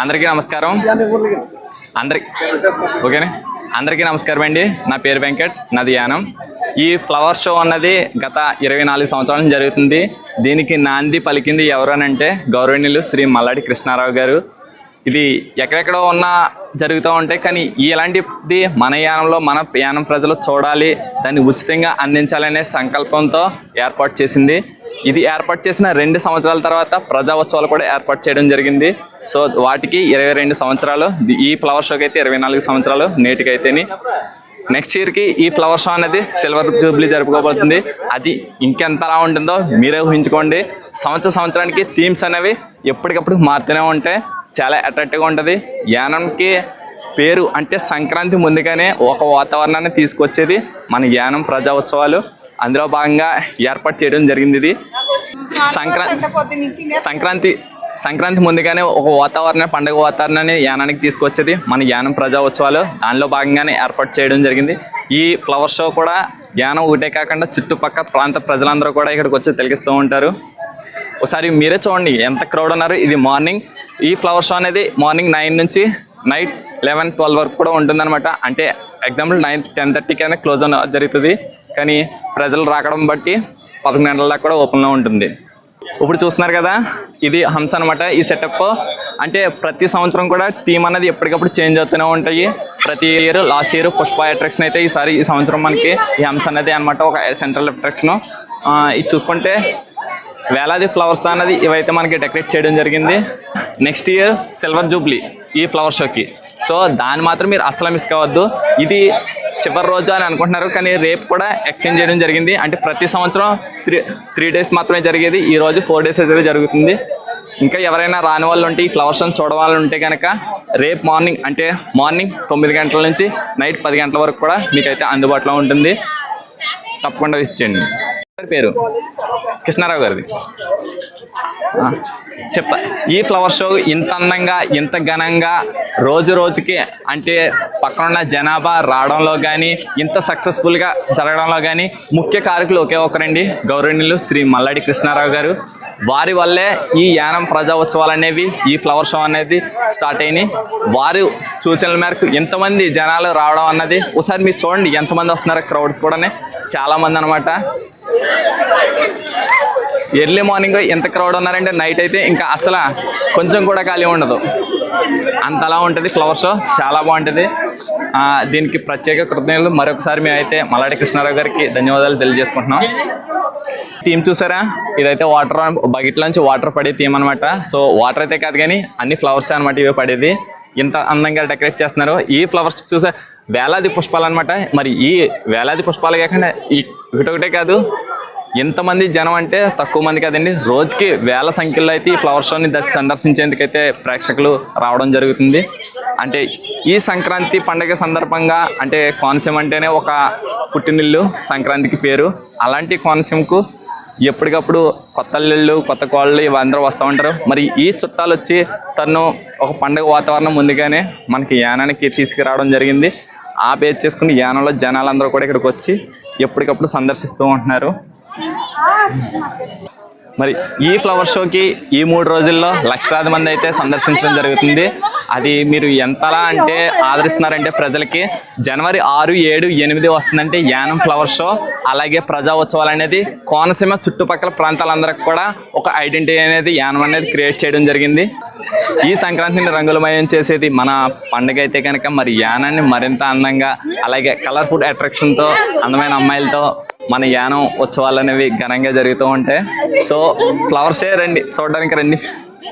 అందరికీ నమస్కారం. అందరికీ నమస్కారం అండి. నా పేరు వెంకట్, నాది యానం. ఈ ఫ్లవర్ షో అన్నది గత 24 సంవత్సరాల నుంచి జరుగుతుంది. దీనికి నాంది పలికింది ఎవరు అని అంటే గౌరవనీయులు శ్రీ మల్లాడి కృష్ణారావు గారు. ఇది ఎక్కడెక్కడో ఉన్నా జరుగుతూ ఉంటాయి, కానీ ఇలాంటిది మన యానంలో మన యానం ప్రజలు చూడాలి, దాన్ని ఉచితంగా అందించాలనే సంకల్పంతో ఏర్పాటు చేసింది. ఇది ఏర్పాటు చేసిన 2 సంవత్సరాల తర్వాత ప్రజా ఉత్సవాలు కూడా ఏర్పాటు చేయడం జరిగింది. సో వాటికి 22 సంవత్సరాలు, ఈ ఫ్లవర్ షోకి అయితే 24 సంవత్సరాలు నేటికైతేని. నెక్స్ట్ ఇయర్కి ఈ ఫ్లవర్ షో అనేది సిల్వర్ జూబ్లీ జరుపుకోబోతుంది. అది ఇంకెంతలా ఉంటుందో మీరే ఊహించుకోండి. సంవత్సరానికి థీమ్స్ అనేవి ఎప్పటికప్పుడు మారుతూనే ఉంటాయి. చాలా అట్రాక్టివ్గా ఉంటుంది. యానంకి పేరు అంటే సంక్రాంతి ముందుగానే ఒక వాతావరణాన్ని తీసుకొచ్చేది మన యానం ప్రజా ఉత్సవాలు. అందులో భాగంగా ఏర్పాటు చేయడం జరిగింది. ఇది సంక్రాంతి ముందుగానే ఒక పండుగ వాతావరణాన్ని యానానికి తీసుకొచ్చేది మన యానం ప్రజా ఉత్సవాలు. దానిలో భాగంగానే ఏర్పాటు చేయడం జరిగింది. ఈ ఫ్లవర్ షో కూడా యానం ఒకటే కాకుండా చుట్టుపక్కల ప్రాంత ప్రజలందరూ కూడా ఇక్కడికి వచ్చి తిలకిస్తూ ఉంటారు. ఒకసారి మీరే చూడండి ఎంత క్రౌడ్ ఉన్నారు. ఇది మార్నింగ్, ఈ ఫ్లవర్ షో అనేది మార్నింగ్ 9 నుంచి నైట్ 11-12 వరకు కూడా ఉంటుందన్నమాట. అంటే ఎగ్జాంపుల్ 9-10:30 క్లోజ్ జరుగుతుంది, కానీ ప్రజలు రాకడం బట్టి 11 గంటల దాకా కూడా ఓపెన్లో ఉంటుంది. ఇప్పుడు చూస్తున్నారు కదా, ఇది హంస అనమాట. ఈ సెటప్ అంటే ప్రతి సంవత్సరం కూడా థీమ్ అనేది ఎప్పటికప్పుడు చేంజ్ అవుతూనే ఉంటాయి. ప్రతి year, last year Pushpa attraction అయితే ఈ సంవత్సరం మనకి ఈ హంస అనేది అనమాట ఒక సెంట్రల్ అట్రాక్షన్. ఇది చూసుకుంటే వేలాది ఫ్లవర్స్ అనేది ఇవైతే మనకి డెకరేట్ చేయడం జరిగింది. నెక్స్ట్ ఇయర్ సిల్వర్ జూబ్లీ ఈ ఫ్లవర్ షోకి. సో దాన్ని మాత్రం మీరు అసలు మిస్ కావద్దు. ఇది చివరి రోజు అని అనుకుంటున్నారు, కానీ రేపు కూడా ఎక్స్చేంజ్ చేయడం జరిగింది. అంటే ప్రతి సంవత్సరం 3 days మాత్రమే జరిగేది, ఈ రోజు 4 days అయితే జరుగుతుంది. ఇంకా ఎవరైనా రాని వాళ్ళు ఉంటే, ఈ ఫ్లవర్ షోని చూడవాళ్ళు ఉంటే కనుక రేపు మార్నింగ్, అంటే మార్నింగ్ 9 గంటల నుంచి నైట్ 10 గంటల వరకు కూడా మీకైతే అందుబాటులో ఉంటుంది. తప్పకుండా విజిట్ చేయండి. పేరు కృష్ణారావు గారిది. ఈ ఫ్లవర్ షో ఇంత అందంగా, ఇంత ఘనంగా రోజు రోజుకి అంటే పక్కనున్న జనాభా రావడంలో కానీ, ఇంత సక్సెస్ఫుల్గా జరగడంలో కానీ ముఖ్య కారకులు ఒకే ఒకరండి, గౌరవనీయులు శ్రీ మల్లాడి కృష్ణారావు గారు. వారి వల్లే ఈ యానం ప్రజా ఉత్సవాలు అనేవి, ఈ ఫ్లవర్ షో అనేది స్టార్ట్ అయినాయి. వారి సూచనల మేరకు ఎంతమంది జనాలు రావడం అన్నది ఒకసారి మీరు చూడండి. ఎంతమంది వస్తున్నారు, క్రౌడ్స్ కూడా చాలామంది అనమాట. ఎర్లీ మార్నింగ్ ఎంత క్రౌడ్ ఉన్నారంటే నైట్ అయితే ఇంకా అసలు కొంచెం కూడా ఖాళీ ఉండదు, అంతలా ఉంటుంది ఫ్లవర్ షో. చాలా బాగుంటుంది. దీనికి ప్రత్యేక కృతజ్ఞతలు. మరొకసారి మేమైతే మల్లాడి కృష్ణారావు గారికి ధన్యవాదాలు తెలియజేసుకుంటున్నాం. థీమ్ చూసారా, ఇదైతే వాటర్ బకెట్ నుంచి వాటర్ పడే థీమ్ అనమాట. సో వాటర్ అయితే కాదు కానీ అన్ని ఫ్లవర్స్ అనమాట ఇవే పడేది. ఇంత అందంగా డెకరేట్ చేస్తున్నారు. ఈ ఫ్లవర్స్ చూసా వేలాది పుష్పాలు అనమాట. మరి ఈ వేలాది పుష్పాలు కాకుండా ఒకటే కాదు, ఎంతమంది జనం అంటే తక్కువ మంది కదండి. రోజుకి వేల సంఖ్యలో అయితే ఈ ఫ్లవర్ షోని సందర్శించేందుకైతే ప్రేక్షకులు రావడం జరుగుతుంది. అంటే ఈ సంక్రాంతి పండుగ సందర్భంగా, అంటే కోనసీమ అంటేనే ఒక పుట్టినిల్లు, సంక్రాంతికి పేరు. అలాంటి కోనసీమకు ఎప్పటికప్పుడు కొత్త అల్లుళ్ళు, కొత్త కోళ్ళు ఇవందరూ వస్తూ ఉంటారు. మరి ఈ చుట్టాలు వచ్చి తను ఒక పండుగ వాతావరణం ముందుగానే మనకి యానానికి తీసుకురావడం జరిగింది. ఆ బేస్ చేసుకుని యానంలో జనాలందరూ కూడా ఇక్కడికి వచ్చి ఎప్పటికప్పుడు సందర్శిస్తూ ఉంటున్నారు. మరి ఈ ఫ్లవర్ షోకి ఈ 3 రోజుల్లో లక్షలాది మంది అయితే సందర్శించడం జరుగుతుంది. అది మీరు ఎంతలా అంటే ఆదరిస్తున్నారంటే ప్రజలకి. జనవరి 6, 7, 8 వస్తుందంటే యానం ఫ్లవర్ షో, అలాగే ప్రజా ఉత్సవాలు అనేది కోనసీమ చుట్టుపక్కల ప్రాంతాలందరికి కూడా ఒక ఐడెంటిటీ అనేది యానం అనేది క్రియేట్ చేయడం జరిగింది. ఈ సంక్రాంతిని రంగులమయం చేసేది మన పండుగ అయితే కనుక మరి యానాన్ని మరింత అందంగా, అలాగే కలర్ఫుల్ అట్రాక్షన్తో, అందమైన అమ్మాయిలతో మన యానం ఉత్సవాలు అనేవి ఘనంగా జరుగుతూ ఉంటాయి. సో ఫ్లవర్సే రండి, చూడడానికి రండి.